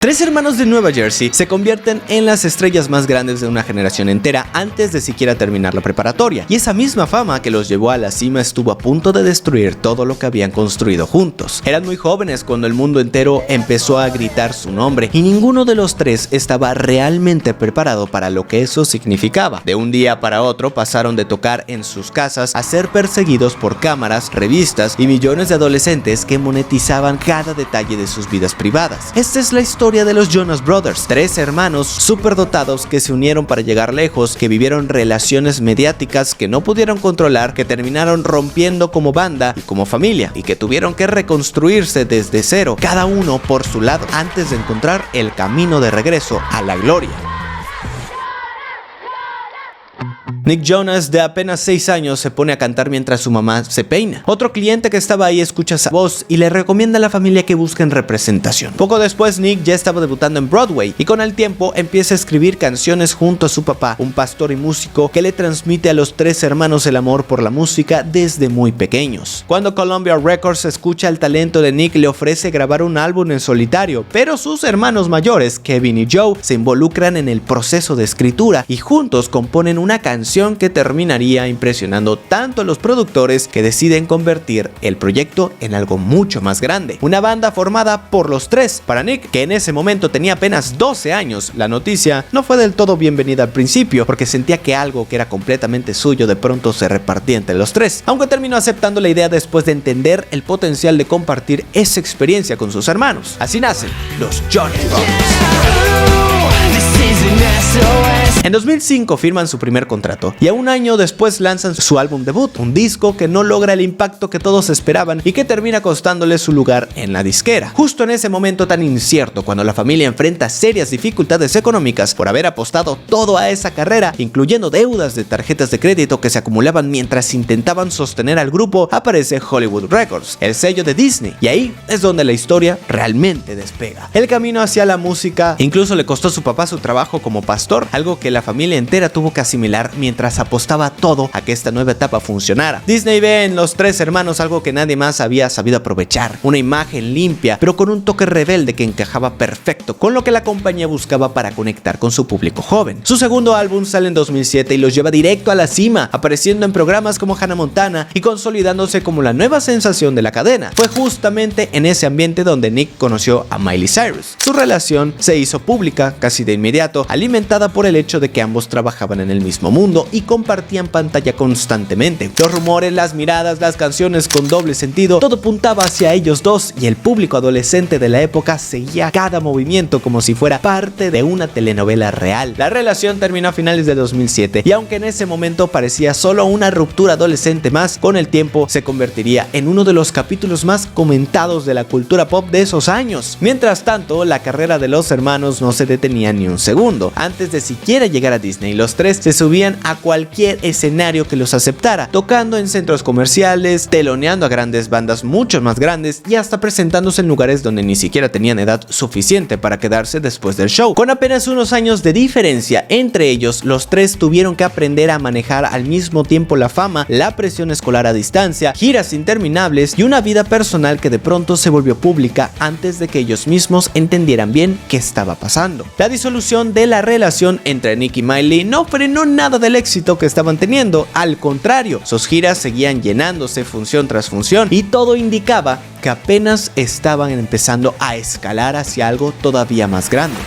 Tres hermanos de Nueva Jersey se convierten en las estrellas más grandes de una generación entera antes de siquiera terminar la preparatoria, y esa misma fama que los llevó a la cima estuvo a punto de destruir todo lo que habían construido juntos. Eran muy jóvenes cuando el mundo entero empezó a gritar su nombre, y ninguno de los tres estaba realmente preparado para lo que eso significaba. De un día para otro pasaron de tocar en sus casas a ser perseguidos por cámaras, revistas y millones de adolescentes que monetizaban cada detalle de sus vidas privadas. Esta es la historia de los Jonas Brothers, tres hermanos superdotados que se unieron para llegar lejos, que vivieron relaciones mediáticas que no pudieron controlar, que terminaron rompiendo como banda y como familia, y que tuvieron que reconstruirse desde cero, cada uno por su lado, antes de encontrar el camino de regreso a la gloria. Nick Jonas, de apenas 6 años, se pone a cantar mientras su mamá se peina. Otro cliente que estaba ahí escucha esa voz y le recomienda a la familia que busquen representación. Poco después, Nick ya estaba debutando en Broadway y con el tiempo empieza a escribir canciones junto a su papá, un pastor y músico que le transmite a los tres hermanos el amor por la música desde muy pequeños. Cuando Columbia Records escucha el talento de Nick, le ofrece grabar un álbum en solitario, pero sus hermanos mayores, Kevin y Joe, se involucran en el proceso de escritura y juntos componen una canción que terminaría impresionando tanto a los productores que deciden convertir el proyecto en algo mucho más grande. Una banda formada por los tres. Para Nick, que en ese momento tenía apenas 12 años, la noticia no fue del todo bienvenida al principio, porque sentía que algo que era completamente suyo de pronto se repartía entre los tres, aunque terminó aceptando la idea después de entender el potencial de compartir esa experiencia con sus hermanos. Así nacen los Jonas Brothers. En 2005 firman su primer contrato y a un año después lanzan su álbum debut, un disco que no logra el impacto que todos esperaban y que termina costándole su lugar en la disquera. Justo en ese momento tan incierto, cuando la familia enfrenta serias dificultades económicas por haber apostado todo a esa carrera, incluyendo deudas de tarjetas de crédito que se acumulaban mientras intentaban sostener al grupo, aparece Hollywood Records, el sello de Disney, y ahí es donde la historia realmente despega. El camino hacia la música incluso le costó a su papá su trabajo como pastor, algo que la familia entera tuvo que asimilar mientras apostaba todo a que esta nueva etapa funcionara. Disney ve en los tres hermanos algo que nadie más había sabido aprovechar, una imagen limpia pero con un toque rebelde que encajaba perfecto con lo que la compañía buscaba para conectar con su público joven. Su segundo álbum sale en 2007 y los lleva directo a la cima, apareciendo en programas como Hannah Montana y consolidándose como la nueva sensación de la cadena. Fue justamente en ese ambiente donde Nick conoció a Miley Cyrus. Su relación se hizo pública casi de inmediato, alimentada por el hecho de que ambos trabajaban en el mismo mundo y compartían pantalla constantemente. Los rumores, las miradas, las canciones con doble sentido, todo apuntaba hacia ellos dos y el público adolescente de la época seguía cada movimiento como si fuera parte de una telenovela real. La relación terminó a finales de 2007 y aunque en ese momento parecía solo una ruptura adolescente más, con el tiempo se convertiría en uno de los capítulos más comentados de la cultura pop de esos años. Mientras tanto, la carrera de los hermanos no se detenía ni un segundo. Antes de siquiera llegar a Disney, los tres se subían a cualquier escenario que los aceptara, tocando en centros comerciales, teloneando a grandes bandas mucho más grandes y hasta presentándose en lugares donde ni siquiera tenían edad suficiente para quedarse después del show. Con apenas unos años de diferencia entre ellos, los tres tuvieron que aprender a manejar al mismo tiempo la fama, la presión escolar a distancia, giras interminables y una vida personal que de pronto se volvió pública antes de que ellos mismos entendieran bien qué estaba pasando. La disolución de la relación entre Nick y Miley no frenó nada del éxito que estaban teniendo, al contrario, sus giras seguían llenándose función tras función y todo indicaba que apenas estaban empezando a escalar hacia algo todavía más grande.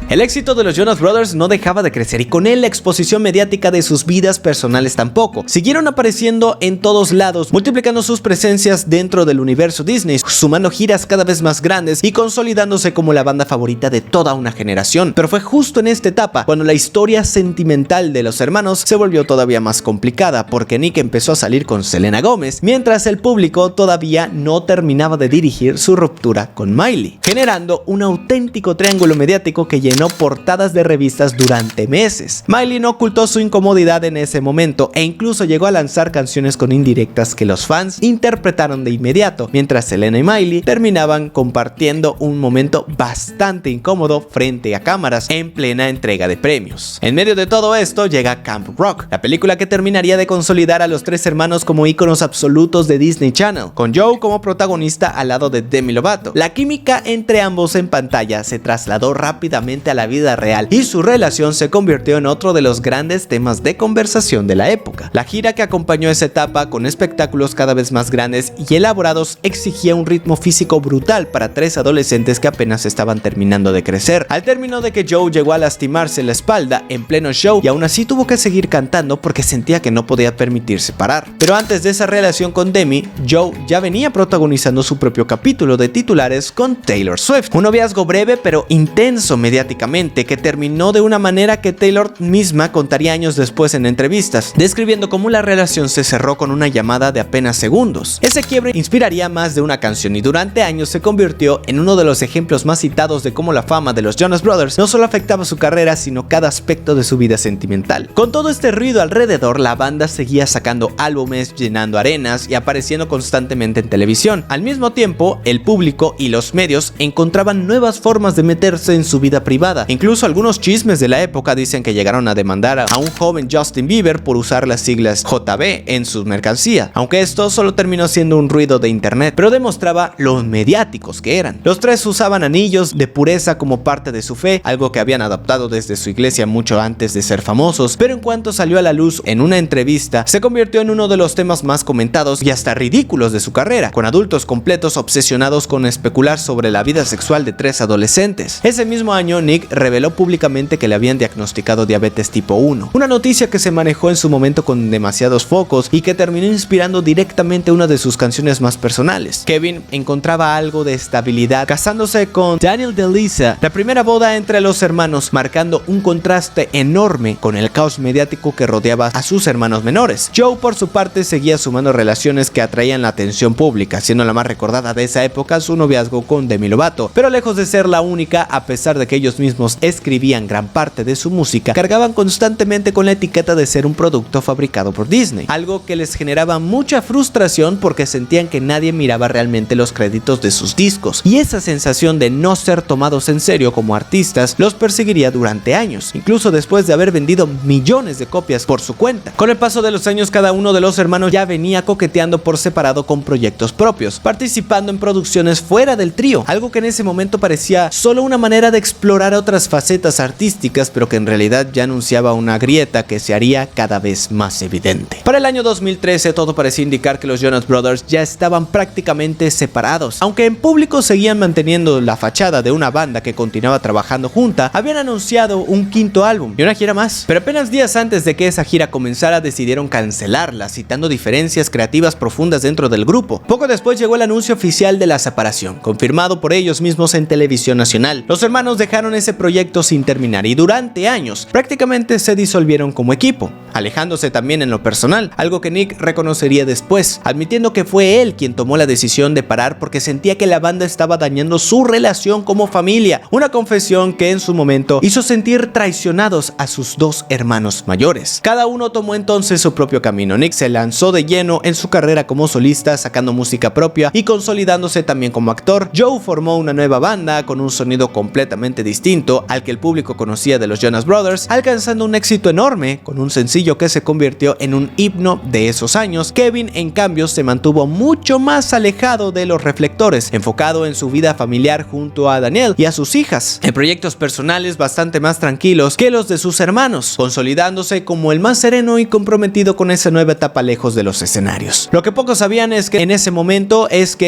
El éxito de los Jonas Brothers no dejaba de crecer y con él la exposición mediática de sus vidas personales tampoco. Siguieron apareciendo en todos lados, multiplicando sus presencias dentro del universo Disney, sumando giras cada vez más grandes y consolidándose como la banda favorita de toda una generación. Pero fue justo en esta etapa cuando la historia sentimental de los hermanos se volvió todavía más complicada, porque Nick empezó a salir con Selena Gomez, mientras el público todavía no terminaba de dirigir su ruptura con Miley, generando un auténtico triángulo mediático que llenó portadas de revistas durante meses. Miley no ocultó su incomodidad en ese momento e incluso llegó a lanzar canciones con indirectas que los fans interpretaron de inmediato, mientras Selena y Miley terminaban compartiendo un momento bastante incómodo frente a cámaras en plena entrega de premios. En medio de todo esto llega Camp Rock, la película que terminaría de consolidar a los tres hermanos como íconos absolutos de Disney Channel, con Joe como protagonista al lado de Demi Lovato. La química entre ambos en pantalla se trasladó rápidamente a la vida real y su relación se convirtió en otro de los grandes temas de conversación de la época. La gira que acompañó esa etapa, con espectáculos cada vez más grandes y elaborados, exigía un ritmo físico brutal para tres adolescentes que apenas estaban terminando de crecer, al término de que Joe llegó a lastimarse la espalda en pleno show y aún así tuvo que seguir cantando porque sentía que no podía permitirse parar. Pero antes de esa relación con Demi, Joe ya venía protagonizando su propio capítulo de titulares con Taylor Swift, un noviazgo breve pero intenso mediáticamente que terminó de una manera que Taylor misma contaría años después en entrevistas, describiendo cómo la relación se cerró con una llamada de apenas segundos. Ese quiebre inspiraría más de una canción y durante años se convirtió en uno de los ejemplos más citados de cómo la fama de los Jonas Brothers no solo afectaba su carrera, sino cada aspecto de su vida sentimental. Con todo este ruido alrededor, la banda seguía sacando álbumes, llenando arenas y apareciendo constantemente en televisión. Al mismo tiempo, el público y los medios encontraban nuevas formas de meterse en su vida privada. Incluso algunos chismes de la época dicen que llegaron a demandar a un joven Justin Bieber por usar las siglas JB en su mercancía, aunque esto solo terminó siendo un ruido de internet, pero demostraba lo mediáticos que eran. Los tres usaban anillos de pureza como parte de su fe, algo que habían adoptado desde su iglesia mucho antes de ser famosos, pero en cuanto salió a la luz en una entrevista, se convirtió en uno de los temas más comentados y hasta ridículos de su carrera, con adultos completos obsesionados con especular sobre la vida sexual de tres adolescentes. Ese mismo año, Nick reveló públicamente que le habían diagnosticado diabetes tipo 1, una noticia que se manejó en su momento con demasiados focos y que terminó inspirando directamente una de sus canciones más personales. Kevin encontraba algo de estabilidad casándose con Daniel DeLisa, la primera boda entre los hermanos, marcando un contraste enorme con el caos mediático que rodeaba a sus hermanos menores. Joe, por su parte, seguía sumando relaciones que atraían la atención pública, siendo la más recordada de esa época su noviazgo con Demi Lovato, pero lejos de ser la única, a pesar de que ellos mismos escribían gran parte de su música, cargaban constantemente con la etiqueta de ser un producto fabricado por Disney, algo que les generaba mucha frustración porque sentían que nadie miraba realmente los créditos de sus discos, y esa sensación de no ser tomados en serio como artistas los perseguiría durante años, incluso después de haber vendido millones de copias por su cuenta. Con el paso de los años, cada uno de los hermanos ya venía coqueteando por separado con proyectos propios, participando en producciones fuera del trío, algo que en ese momento parecía solo una manera de explorar otras facetas artísticas, pero que en realidad ya anunciaba una grieta que se haría cada vez más evidente. Para el año 2013 todo parecía indicar que los Jonas Brothers ya estaban prácticamente separados, aunque en público seguían manteniendo la fachada de una banda que continuaba trabajando junta. Habían anunciado un quinto álbum y una gira más, pero apenas días antes de que esa gira comenzara decidieron cancelarla, citando diferencias creativas profundas dentro del grupo. Poco después llegó el anuncio oficial de la separación, confirmado por ellos mismos en televisión nacional. Los hermanos dejaron ese proyecto sin terminar y durante años prácticamente se disolvieron como equipo, alejándose también en lo personal, algo que Nick reconocería después, admitiendo que fue él quien tomó la decisión de parar porque sentía que la banda estaba dañando su relación como familia, una confesión que en su momento hizo sentir traicionados a sus dos hermanos mayores. Cada uno tomó entonces su propio camino. Nick se lanzó de lleno en su carrera como solista, sacando música propia y consolidándose también como actor. Joe formó una nueva banda con un sonido completamente distinto al que el público conocía de los Jonas Brothers, alcanzando un éxito enorme con un sencillo que se convirtió en un himno de esos años. Kevin, en cambio, se mantuvo mucho más alejado de los reflectores, enfocado en su vida familiar junto a Daniel y a sus hijas, en proyectos personales bastante más tranquilos que los de sus hermanos, consolidándose como el más sereno y comprometido con esa nueva etapa lejos de los escenarios. Lo que pocos sabían es que en ese momento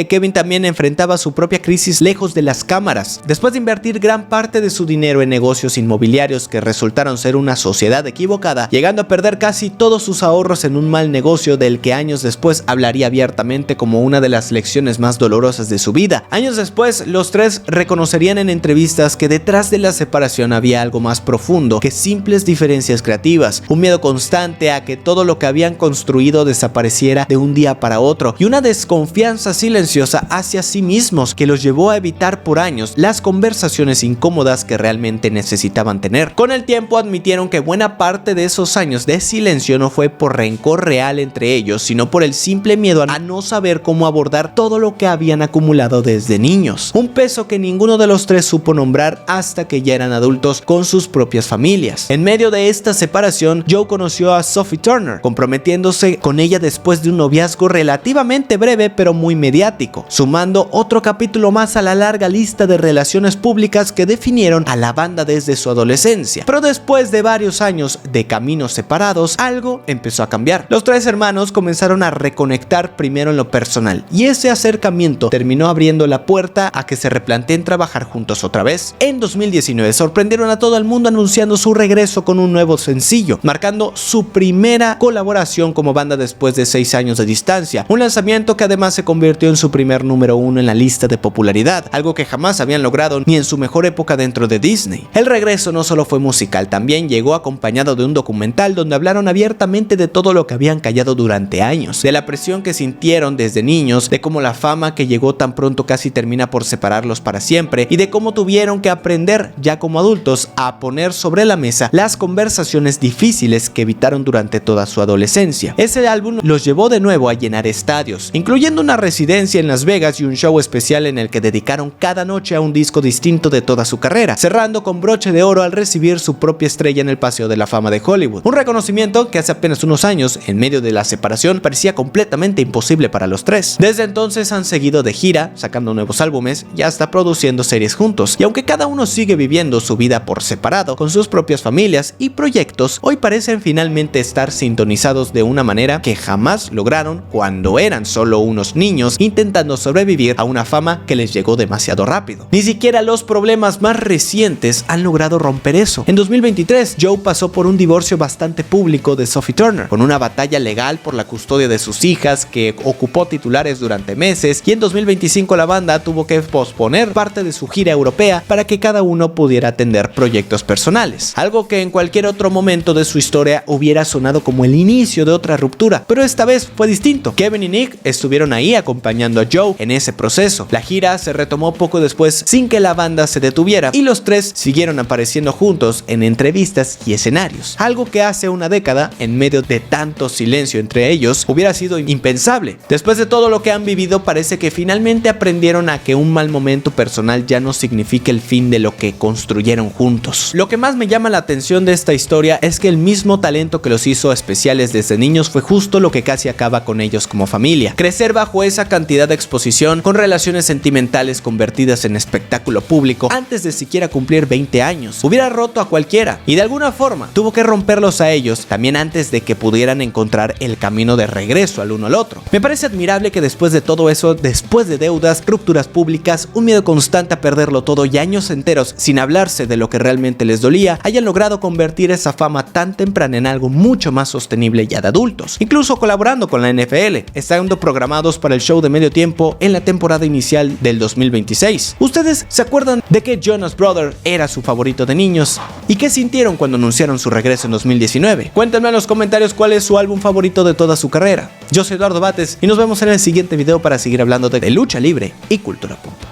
Kevin también enfrentaba su propia crisis lejos de las cámaras. Después de invertir gran parte de su dinero en negocios inmobiliarios que resultaron ser una sociedad equivocada, llegando a perder perder casi todos sus ahorros en un mal negocio del que años después hablaría abiertamente como una de las lecciones más dolorosas de su vida. Años después, los tres reconocerían en entrevistas que detrás de la separación había algo más profundo que simples diferencias creativas, un miedo constante a que todo lo que habían construido desapareciera de un día para otro y una desconfianza silenciosa hacia sí mismos que los llevó a evitar por años las conversaciones incómodas que realmente necesitaban tener. Con el tiempo admitieron que buena parte de esos años de silencio no fue por rencor real entre ellos, sino por el simple miedo a no saber cómo abordar todo lo que habían acumulado desde niños. Un peso que ninguno de los tres supo nombrar hasta que ya eran adultos con sus propias familias. En medio de esta separación, Joe conoció a Sophie Turner, comprometiéndose con ella después de un noviazgo relativamente breve pero muy mediático, sumando otro capítulo más a la larga lista de relaciones públicas que definieron a la banda desde su adolescencia. Pero después de varios años de caminos separados, algo empezó a cambiar. Los tres hermanos comenzaron a reconectar primero en lo personal, y ese acercamiento terminó abriendo la puerta a que se replanteen trabajar juntos otra vez. En 2019 sorprendieron a todo el mundo anunciando su regreso con un nuevo sencillo, marcando su primera colaboración como banda después de 6 años de distancia, un lanzamiento que además se convirtió en su primer número 1 en la lista de popularidad, algo que jamás habían logrado ni en su mejor época dentro de Disney. El regreso no solo fue musical, también llegó acompañado de un documental donde hablaron abiertamente de todo lo que habían callado durante años, de la presión que sintieron desde niños, de cómo la fama que llegó tan pronto casi termina por separarlos para siempre, y de cómo tuvieron que aprender ya como adultos a poner sobre la mesa las conversaciones difíciles que evitaron durante toda su adolescencia. Ese álbum los llevó de nuevo a llenar estadios, incluyendo una residencia en Las Vegas y un show especial en el que dedicaron cada noche a un disco distinto de toda su carrera, cerrando con broche de oro al recibir su propia estrella en el Paseo de la Fama de Hollywood, un reconocimiento que hace apenas unos años, en medio de la separación, parecía completamente imposible para los tres. Desde entonces han seguido de gira, sacando nuevos álbumes y hasta produciendo series juntos, y aunque cada uno sigue viviendo su vida por separado, con sus propias familias y proyectos, hoy parecen finalmente estar sintonizados de una manera que jamás lograron cuando eran solo unos niños intentando sobrevivir a una fama que les llegó demasiado rápido. Ni siquiera los problemas más recientes han logrado romper eso. En 2023, Joe pasó por un divorcio bastante público de Sophie Turner, con una batalla legal por la custodia de sus hijas que ocupó titulares durante meses, y en 2025 la banda tuvo que posponer parte de su gira europea para que cada uno pudiera atender proyectos personales, algo que en cualquier otro momento de su historia hubiera sonado como el inicio de otra ruptura, pero esta vez fue distinto. Kevin y Nick estuvieron ahí acompañando a Joe en ese proceso. La gira se retomó poco después sin que la banda se detuviera, y los tres siguieron apareciendo juntos en entrevistas y escenarios, algo que hace una década, en medio de tanto silencio entre ellos, hubiera sido impensable. Después de todo lo que han vivido, parece que finalmente aprendieron a que un mal momento personal ya no significa el fin de lo que construyeron juntos. Lo que más me llama la atención de esta historia es que el mismo talento que los hizo especiales desde niños fue justo lo que casi acaba con ellos como familia. Crecer bajo esa cantidad de exposición, con relaciones sentimentales convertidas en espectáculo público antes de siquiera cumplir 20 años, hubiera roto a cualquiera, y de alguna forma tuvo que romperlos a ellos también antes de que pudieran encontrar el camino de regreso al uno al otro. Me parece admirable que después de todo eso, después de deudas, rupturas públicas, un miedo constante a perderlo todo y años enteros sin hablarse de lo que realmente les dolía, hayan logrado convertir esa fama tan temprana en algo mucho más sostenible ya de adultos, incluso colaborando con la NFL, estando programados para el show de medio tiempo en la temporada inicial del 2026. ¿Ustedes se acuerdan de que Jonas Brothers era su favorito de niños? ¿Y qué sintieron cuando anunciaron su regreso en 2019? Cuéntenme en los comentarios cuál es su álbum favorito de toda su carrera. Yo soy Eduardo Bates y nos vemos en el siguiente video para seguir hablando de lucha libre y cultura pop.